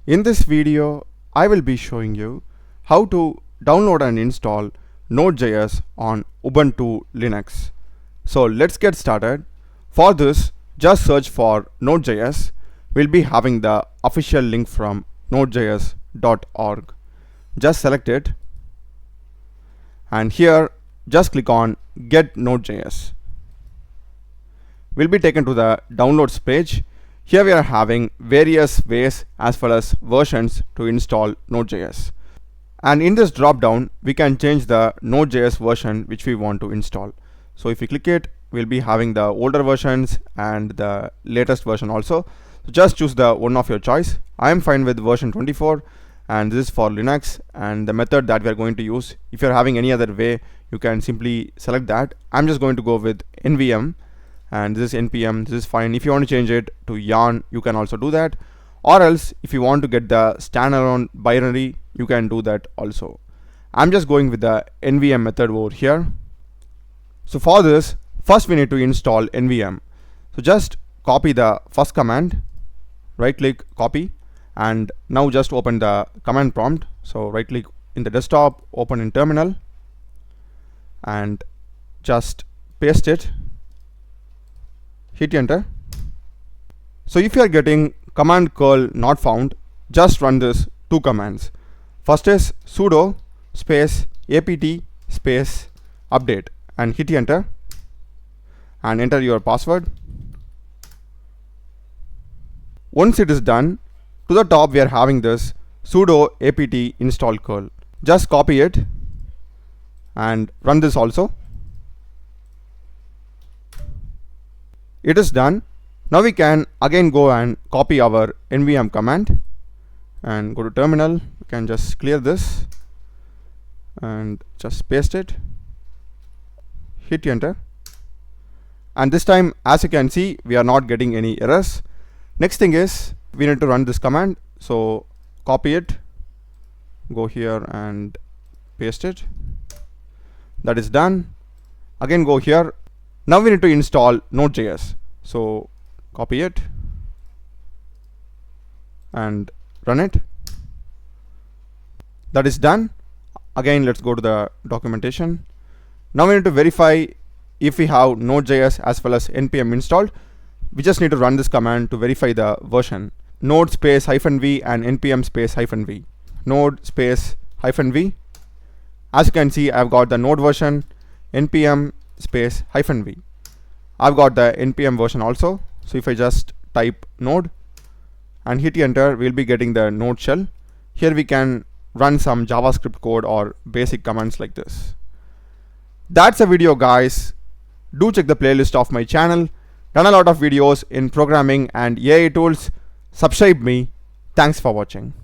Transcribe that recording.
In this video, I will be showing you how to download and install Node.js on Ubuntu Linux. So let's get started. For this, just search for Node.js. We'll be having the official link from nodejs.org. Just select it, and here just click on Get Node.js. We'll be taken to the downloads page. Here we are having various ways as well as versions to install Node.js. And in this drop down, we can change the Node.js version which we want to install. So if we click it, we'll be having the older versions and the latest version also. So just choose the one of your choice. I am fine with version 24, and this is for Linux, and the method that we are going to use. If you're having any other way, you can simply select that. I'm just going to go with NVM, and this is npm. This is fine. If you want to change it to yarn, you can also do that, or else if you want to get the standalone binary, you can do that also. I'm just going with the nvm method over here. So for this, first we need to install nvm. So just copy the first command, right click, copy, and now just open the command prompt. So right click in the desktop, open in terminal, and just paste it, hit enter. So if you are getting command curl not found, just run this two commands. First is sudo space apt space update, and hit enter, and enter your password. Once it is done, to the top we are having this sudo apt install curl. Just copy it and run this also. It is done. Now we can again go and copy our nvm command and go to terminal. We can just clear this and just paste it, hit enter, and this time, as you can see, we are not getting any errors. Next thing is we need to run this command. So copy it, go here and paste it. That is done. Again go here. Now we need to install Node.js. So copy it and run it. That is done. Again, let's go to the documentation. Now we need to verify if we have Node.js as well as npm installed. We just need to run this command to verify the version. Node space -v and npm space -v. Node space -v. As you can see, I've got the node version, npm space -v. I've got the npm version also. So if I just type node and hit enter, we'll be getting the node shell. Here we can run some JavaScript code or basic commands like this. That's the video, guys. Do check the playlist of my channel. Done a lot of videos in programming and AI tools. Subscribe me. Thanks for watching.